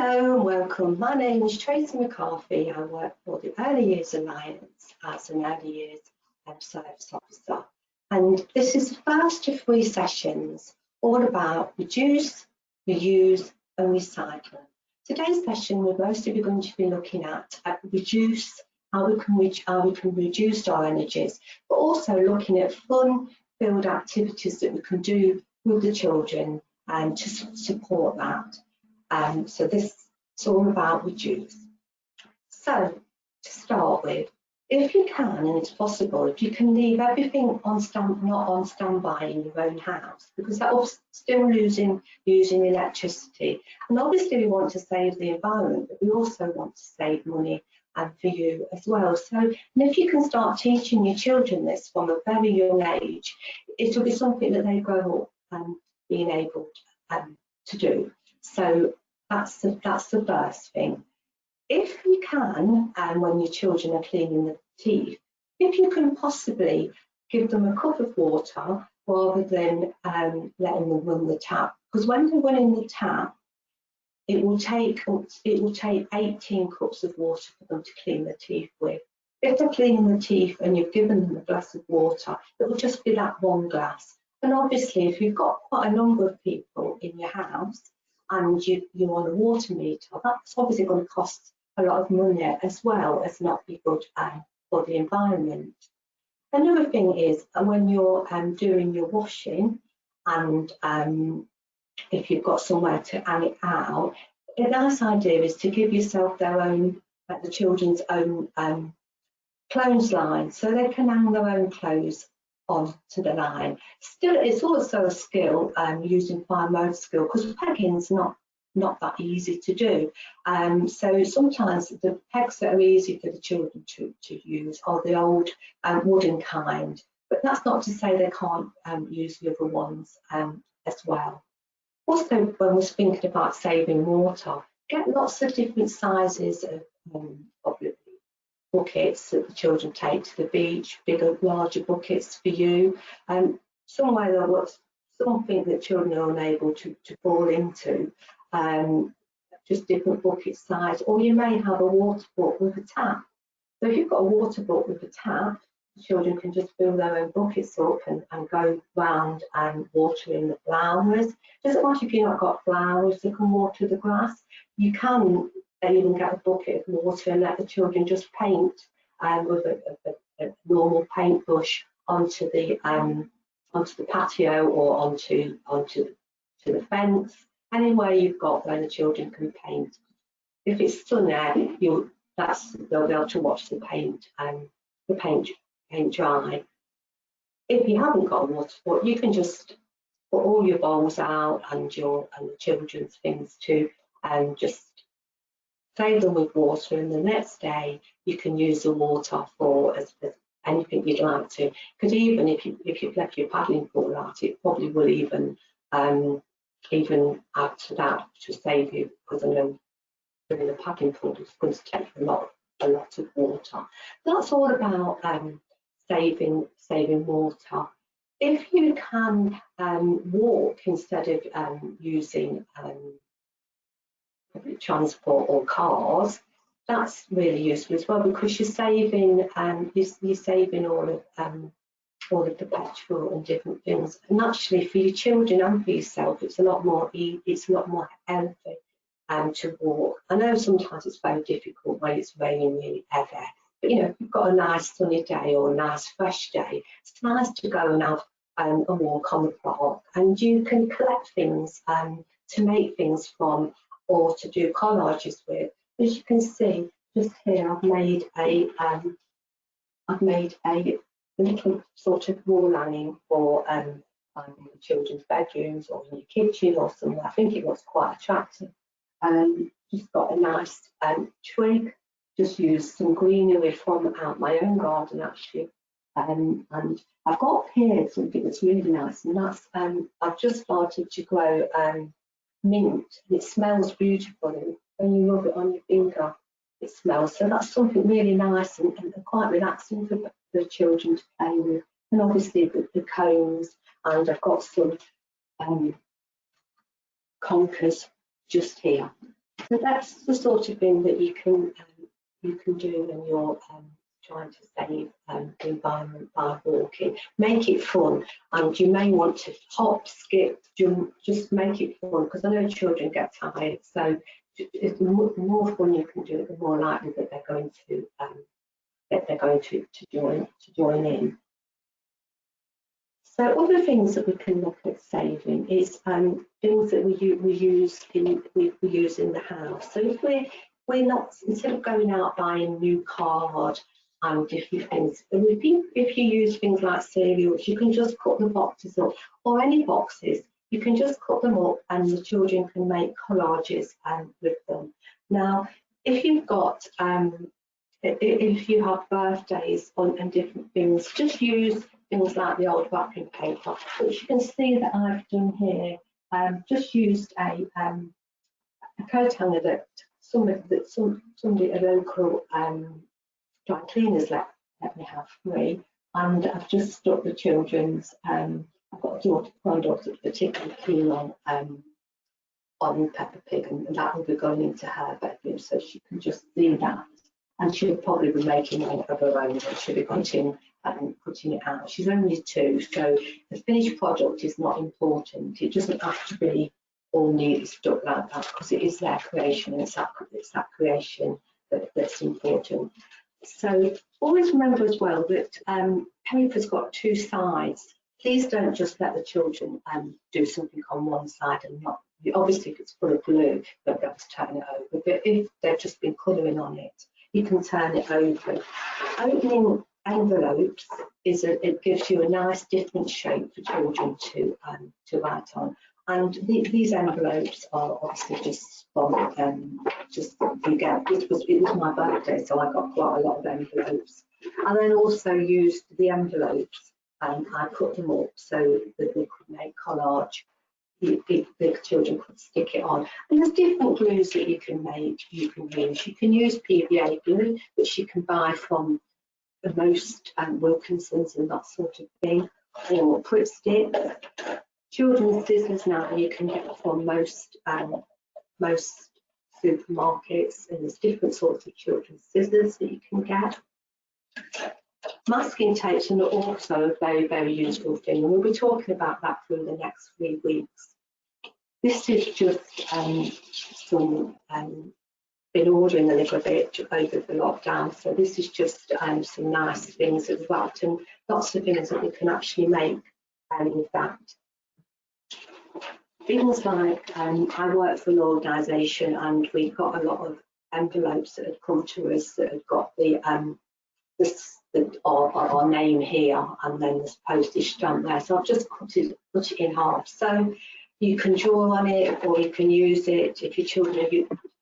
Hello and welcome. My name is Tracy McCarthy. I work for the Early Years Alliance as an Early Years Service Officer. And this is the first of 3 sessions all about reduce, reuse and recycle. Today's session we're mostly going to be looking at reduce, how we can reduce our energies, but also looking at fun-filled activities that we can do with the children and to support that. So this is all about reduce. So to start with, if you can and it's possible, if you can leave everything not on standby in your own house, because that will still using electricity. And obviously we want to save the environment, but we also want to save money for you as well. So and if you can start teaching your children this from a very young age, it will be something that they grow up being able to do. So that's the first thing. If you can, when your children are cleaning the teeth, if you can possibly give them a cup of water rather than letting them run the tap, because when they're running the tap, it will take 18 cups of water for them to clean the teeth with. If they're cleaning the teeth and you've given them a glass of water, it will just be that one glass. And obviously, if you've got quite a number of people in your house, and you want a water meter, that's obviously going to cost a lot of money as well as not be good for the environment. Another thing is when you're doing your washing and if you've got somewhere to hang it out, a nice idea is to give yourself their own, the children's own clothesline, so they can hang their own clothes onto the line. Still, it's also a skill using fine motor skill, because pegging's not that easy to do. So sometimes the pegs that are easy for the children to use are the old wooden kind, but that's not to say they can't use the other ones as well. Also, when we're thinking about saving water, get lots of different sizes of buckets that the children take to the beach, bigger, larger buckets for you. Somewhere there was something that children are unable to fall into, just different bucket size, or you may have a water butt with a tap. So if you've got a water butt with a tap, the children can just fill their own buckets up and go round and watering the flowers. Doesn't matter if you've not got flowers, they can water the grass. You can even get a bucket of water and let the children just paint with a normal paintbrush onto the patio or onto the fence. Anywhere you've got where the children can paint. If it's sunny, they'll be able to watch the paint dry. If you haven't got a water spot, you can just put all your bowls out and the children's things too, and just save them with water, and the next day you can use the water for as anything you'd like to. Because even if you've left your paddling pool out, it probably will even add to that to save you, because I know doing the paddling pool is going to take a lot of water. That's all about saving water. If you can walk instead of using public transport or cars, that's really useful as well, because you're saving all of the petrol and different things. And actually, for your children and for yourself, it's a lot more healthy to walk. I know sometimes it's very difficult when it's raining really heavy, but you know, if you've got a nice sunny day or a nice fresh day, it's nice to go and have a walk on the park, and you can collect things to make things from, or to do collages with. As you can see just here, I've made a little sort of wall hanging for children's bedrooms or in your kitchen or somewhere. I think it looks quite attractive. Just got a nice twig, just used some greenery from out my own garden actually. And I've got here something that's really nice, and that's I've just started to grow mint, and it smells beautiful, and when you rub it on your finger it smells. So that's something really nice and quite relaxing for the children to play with. And obviously the cones, and I've got some conkers just here. So that's the sort of thing that you can do when you're trying to save the environment by walking. Make it fun, and you may want to hop, skip, jump, just make it fun, because I know children get tired. So the more fun you can do it, the more likely that they're going to join in. So other things that we can look at saving is things that we use in the house. So if we're not, instead of going out buying new card and different things, if you use things like cereals, you can just cut the boxes up, or any boxes, you can just cut them up and the children can make collages with them. Now, if you've got if you have birthdays and different things, just use things like the old wrapping paper, which you can see that I've done here. Just used a coat hanger that somebody, a local dry cleaners let me have free, and I've just stuck the children's. I've got a granddaughter that's particularly keen on Peppa Pig, and that will be going into her bedroom, so she can just see that. And she'll probably be making one of her own, and she'll be putting it out. She's only 2, so the finished product is not important. It doesn't have to be all neatly stuck like that, because it is their creation, and it's that creation that's important. So always remember as well that paper's got 2 sides. Please don't just let the children do something on one side and not. Obviously, if it's full of glue, they'll be able to turn it over. But if they've just been colouring on it, you can turn it over. Opening envelopes it gives you a nice different shape for children to write on. And these envelopes are obviously just from just you get. It was my birthday, so I got quite a lot of envelopes. I then also used the envelopes and I cut them up so that we could make collage. The children could stick it on. And there's different glues that you can use. You can use PVA glue, which you can buy from the most Wilkinsons and that sort of thing, or Pritt Stick. Children's scissors now you can get from most supermarkets, and there's different sorts of children's scissors that you can get. Masking tapes are also a very, very useful thing, and we'll be talking about that through the next 3 weeks. This is just some been ordering a little bit over the lockdown, so this is just some nice things that we've got, and lots of things that we can actually make with that. Things like I work for an organisation, and we've got a lot of envelopes that had come to us that had got our name here, and then there's postage stamp there. So I've just cut it in half. So you can draw on it, or you can use it if your children are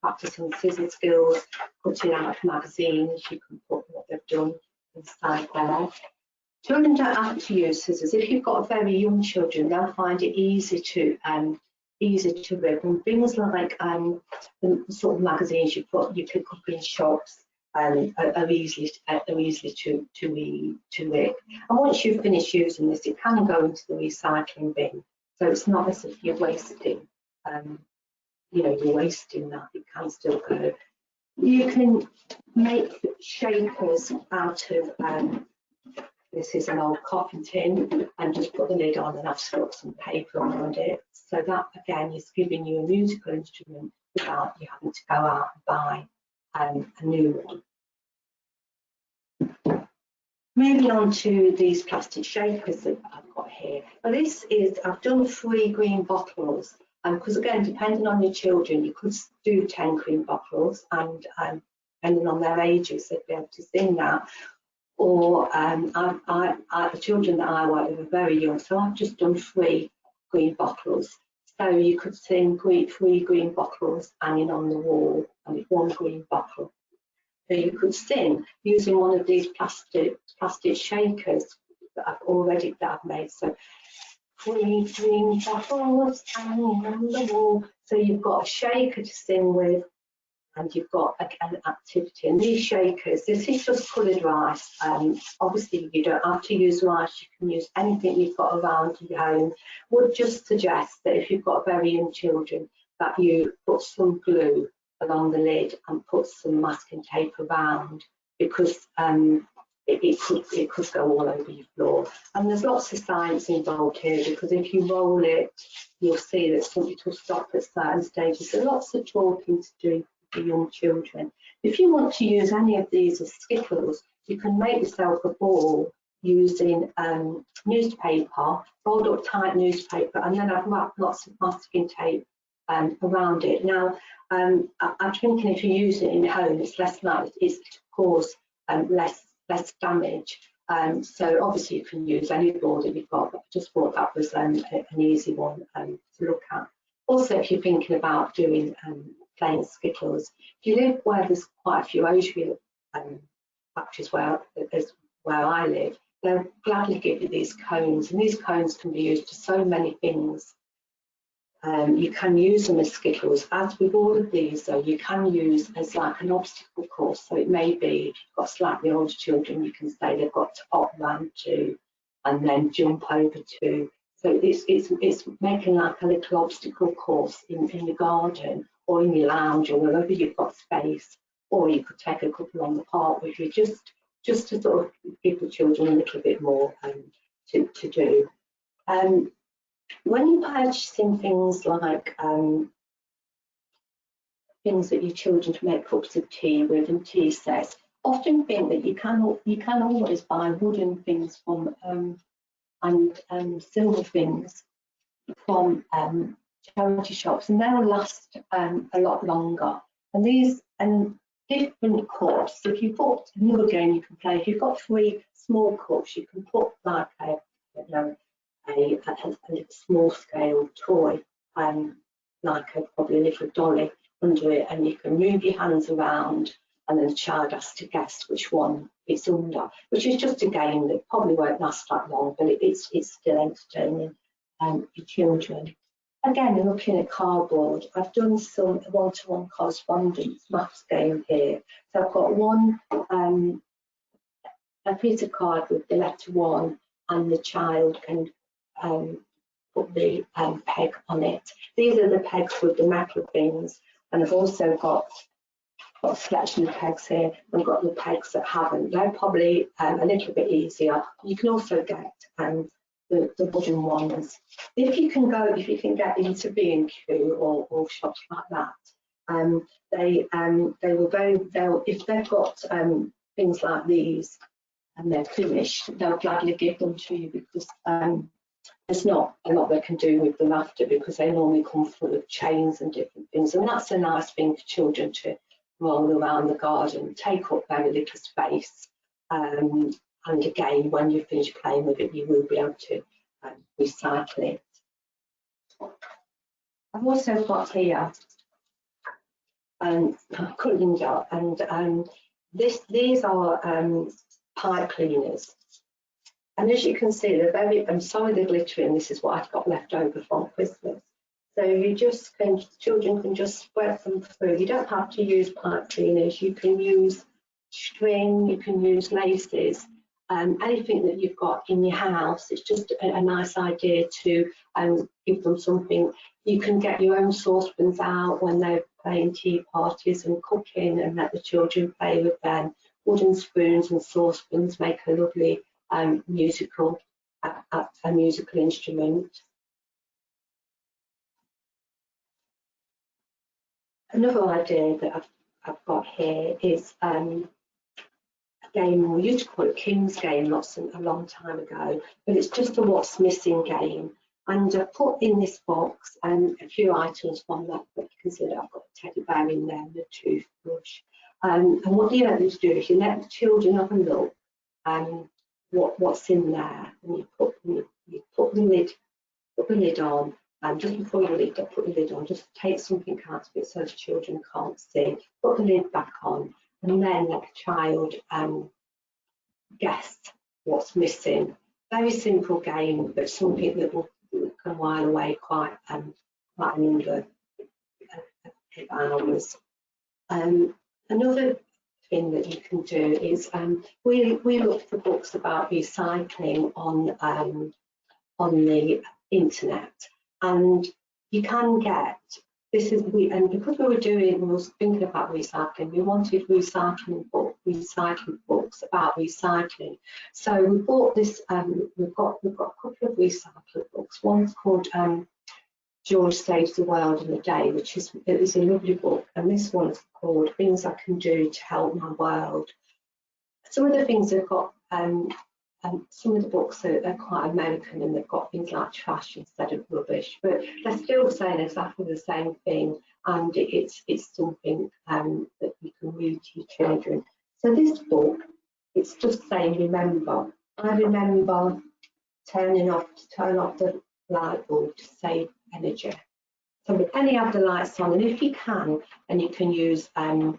practicing scissor skills, cutting out magazines. You can put what they've done inside there. Children don't have to use scissors. If you've got very young children, they'll find it easy to rip. And things like the sort of magazines you pick up in shops are easy to rip. And once you've finished using this, it can go into the recycling bin. So it's not as if you're wasting, you're wasting that. It can still go. You can make shakers out of. This is an old coffee tin, and just put the lid on, and I've stuck some paper around it. So that again is giving you a musical instrument without you having to go out and buy a new one. Moving on to these plastic shakers that I've got here. Now this is, I've done 3 green bottles, because again, depending on your children, you could do 10 green bottles, and depending on their ages, they'd be able to sing that. Or the children that I work with are very young, so I've just done 3 green bottles. So you could sing 3 green bottles hanging on the wall, and with 1 green bottle. So you could sing using one of these plastic shakers that I've made. So 3 green bottles hanging on the wall. So you've got a shaker to sing with, and you've got an activity. And these shakers, this is just coloured rice. Obviously, you don't have to use rice. You can use anything you've got around your home. Would just suggest that if you've got very young children, that you put some glue along the lid and put some masking tape around, because it could go all over your floor. And there's lots of science involved here, because if you roll it, you'll see that something will stop at certain stages. There's lots of talking to do for young children. If you want to use any of these as skittles, you can make yourself a ball using newspaper, rolled up tight newspaper, and then I've wrapped lots of masking tape around it. Now, I'm thinking if you use it in home, it's less likely to cause less damage. So obviously you can use any ball that you've got, but I just thought that was an easy one to look at. Also, if you're thinking about doing playing skittles, if you live where there's quite a few ocean factories where I live, they'll gladly give you these cones, and these cones can be used for so many things. You can use them as skittles. As with all of these, though, you can use as like an obstacle course. So it may be, if you've got slightly older children, you can say they've got to hop round to and then jump over to. So it's making like a little obstacle course in the garden or in your lounge or wherever you've got space. Or you could take a couple on the park with you, just to sort of give the children a little bit more to do. When you're purchasing things like things that your children can make cups of tea with and tea sets, often think that you can always buy wooden things from and silver things from charity shops, and they'll last a lot longer. And these different cups, if you put another game you can play, if you've got 3 small cups, you can put like a small scale toy, like probably a little dolly under it, and you can move your hands around, and then the child has to guess which one it's under, which is just a game that probably won't last that long, but it's still entertaining your children. Again, looking at cardboard, I've done some one-to-one correspondence maths game here. So I've got one a piece of card with the letter 1, and the child can put the peg on it. These are the pegs with the metal things, and I've also got a selection of pegs here. I've got the pegs that haven't. They're probably a little bit easier. You can also get the wooden ones. If you can get into B&Q or shops like that, if they've got things like these and they're finished, they'll gladly give them to you, because there's not a lot they can do with them after, because they normally come full of chains and different things, and that's a nice thing for children to roll around the garden, take up very little space, and again, when you finish playing with it, you will be able to recycle it. I've also got here cooling jar, and these are pipe cleaners. And as you can see, they're very, I'm sorry they're glittering, this is what I've got left over from Christmas. So you just can, children can just spread them through. You don't have to use pipe cleaners, you can use string, you can use laces, anything that you've got in your house. It's just a nice idea to give them something. You can get your own saucepans out when they're playing tea parties and cooking, and let the children play with them. Wooden spoons and saucepans make a lovely musical instrument. Another idea that I've got here is a game we used to call it King's Game a long time ago, but it's just a what's missing game. And I've put in this box a few items from that, but you can see that I've got a teddy bear in there and a toothbrush. And what you let them do is you let the children have a look what's in there, and you put the lid on, and just before you put the lid on, just take something out of it so the children can't see. Put the lid back on, and then let the child guess what's missing. Very simple game, but something that can while away quite a number of hours. Another thing that you can do is we look for books about recycling on the internet, and you can get this is and because we were thinking about recycling, we wanted recycling books about recycling. So we bought this. We've got a couple of recycled books. One's called George Saves the World in a Day, which is a lovely book, and this one's called Things I Can Do to Help My World. Some of the things have got some of the books are quite American, and they've got things like trash instead of rubbish, but they're still saying exactly the same thing, and it's something that you can read to your children. So this book, it's just saying, remember. I remember turn off the light bulb to save energy. So any of the lights on, and if you can, and you can use the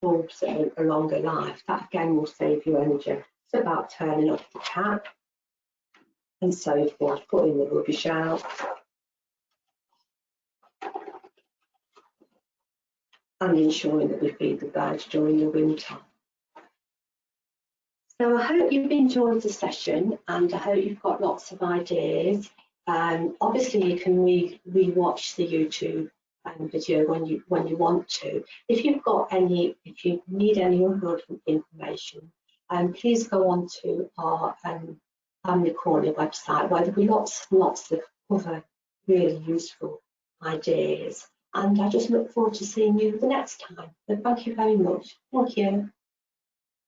bulbs a longer life, that again will save you energy. It's about turning off the tap and so forth, putting the rubbish out, and ensuring that we feed the birds during the winter. So I hope you've enjoyed the session, and I hope you've got lots of ideas. Obviously you can re-watch the YouTube video when you want to. If you need any other information, please go on to our Family Corner website, where there'll be lots of other really useful ideas. And I just look forward to seeing you the next time. So thank you very much. Thank you.